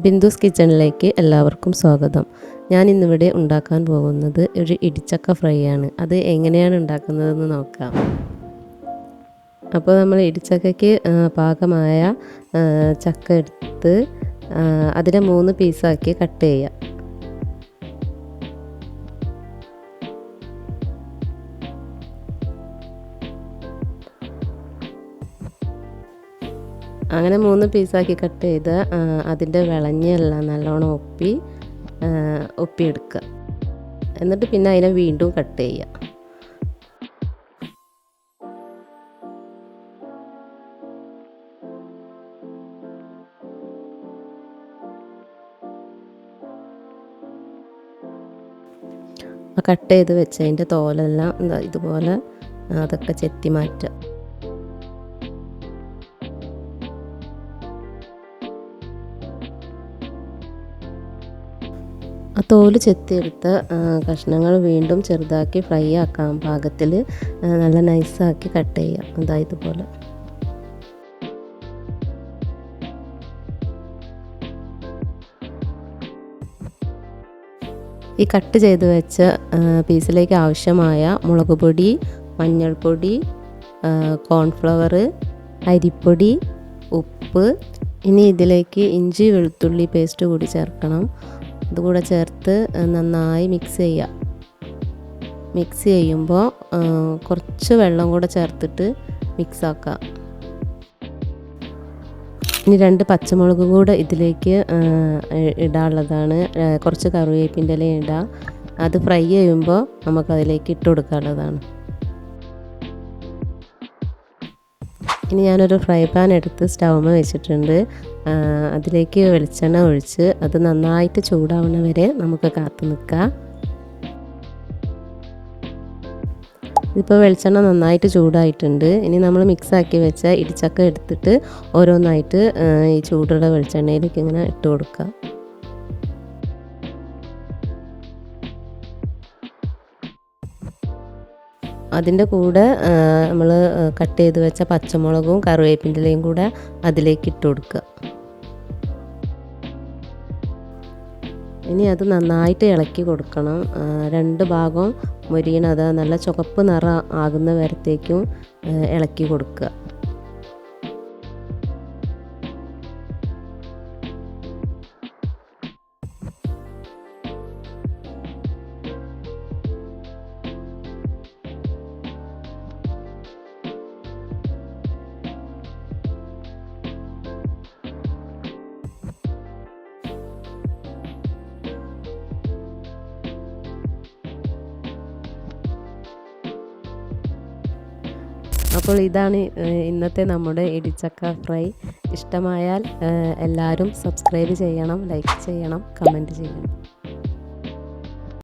ബിന്ദുസ് കിച്ചണിലേക്ക് എല്ലാവർക്കും സ്വാഗതം. ഞാൻ ഇന്നിവിടെ ഉണ്ടാക്കാൻ പോകുന്നത് ഒരു ഇടിച്ചക്ക ഫ്രൈ ആണ്. അത് എങ്ങനെയാണ് ഉണ്ടാക്കുന്നതെന്ന് നോക്കാം. അപ്പോൾ നമ്മൾ ഇടിച്ചക്കയ്ക്ക് പാകമായ ചക്ക എടുത്ത് അതിനെ 3 പീസാക്കി കട്ട് ചെയ്യുക. അങ്ങനെ 3 പീസാക്കി കട്ട് ചെയ്ത് അതിൻ്റെ വിളഞ്ഞെല്ലാം നല്ലോണം ഒപ്പിയെടുക്കുക. എന്നിട്ട് പിന്നെ അതിനെ വീണ്ടും കട്ട് ചെയ്യുക. കട്ട് ചെയ്ത് വെച്ചതിൻ്റെ തോലെല്ലാം ഇതുപോലെ അതൊക്കെ ചെത്തി മാറ്റുക. ആ തോല് ചെത്തിയെടുത്ത കഷ്ണങ്ങൾ വീണ്ടും ചെറുതാക്കി ഫ്രൈ ആക്കാൻ പാകത്തിൽ നല്ല നൈസാക്കി കട്ട് ചെയ്യുക. അതായത് ഇതുപോലെ. ഈ കട്ട് ചെയ്ത് വെച്ച പീസിലേക്ക് ആവശ്യമായ മുളക് പൊടി, മഞ്ഞൾപ്പൊടി, കോൺഫ്ലവർ, അരിപ്പൊടി, ഉപ്പ്, ഇനി ഇതിലേക്ക് ഇഞ്ചി വെളുത്തുള്ളി പേസ്റ്റ് കൂടി ചേർക്കണം. അതുകൂടെ ചേർത്ത് നന്നായി മിക്സ് ചെയ്യുക. മിക്സ് ചെയ്യുമ്പോൾ കുറച്ച് വെള്ളം കൂടെ ചേർത്തിട്ട് മിക്സ് ആക്കുക. ഇനി 2 പച്ചമുളകും കൂടെ ഇതിലേക്ക് ഇടാനുള്ളതാണ്. കുറച്ച് കറിവേപ്പിൻ്റെ ഇല ഇടാം. അത് ഫ്രൈ ചെയ്യുമ്പോൾ നമുക്കതിലേക്ക് ഇട്ട് കൊടുക്കാനുള്ളതാണ്. ഇനി ഞാനൊരു ഫ്രൈ പാൻ എടുത്ത് സ്റ്റൗമ്മ വെച്ചിട്ടുണ്ട്. അതിലേക്ക് വെളിച്ചെണ്ണ ഒഴിച്ച് അത് നന്നായിട്ട് ചൂടാവുന്ന വരെ നമുക്ക് കാത്തു നിൽക്കാം. ഇപ്പോൾ വെളിച്ചെണ്ണ നന്നായിട്ട് ചൂടായിട്ടുണ്ട്. ഇനി നമ്മൾ മിക്സാക്കി വെച്ച ഇടിച്ചക്ക എടുത്തിട്ട് ഓരോന്നായിട്ട് ഈ ചൂടുള്ള വെളിച്ചെണ്ണയിലേക്ക് ഇങ്ങനെ ഇട്ട് കൊടുക്കുക. അതിൻ്റെ കൂടെ നമ്മൾ കട്ട് ചെയ്ത് വെച്ച പച്ചമുളകും കറിവേപ്പിൻ്റെ ഇലയും കൂടെ അതിലേക്ക് ഇട്ട് കൊടുക്കുക. ഇനി അത് നന്നായിട്ട് ഇളക്കി കൊടുക്കണം. 2 ഭാഗം മൊരിയണത് നല്ല ചുവപ്പ് നിറം ആകുന്ന വരത്തേക്കും ഇളക്കി കൊടുക്കുക. അപ്പോൾ ഇതാണ് ഇന്നത്തെ നമ്മുടെ ഇടിച്ചക്ക ഫ്രൈ. ഇഷ്ടമായാൽ എല്ലാവരും സബ്സ്ക്രൈബ് ചെയ്യണം, ലൈക്ക് ചെയ്യണം, കമൻറ്റ് ചെയ്യണം.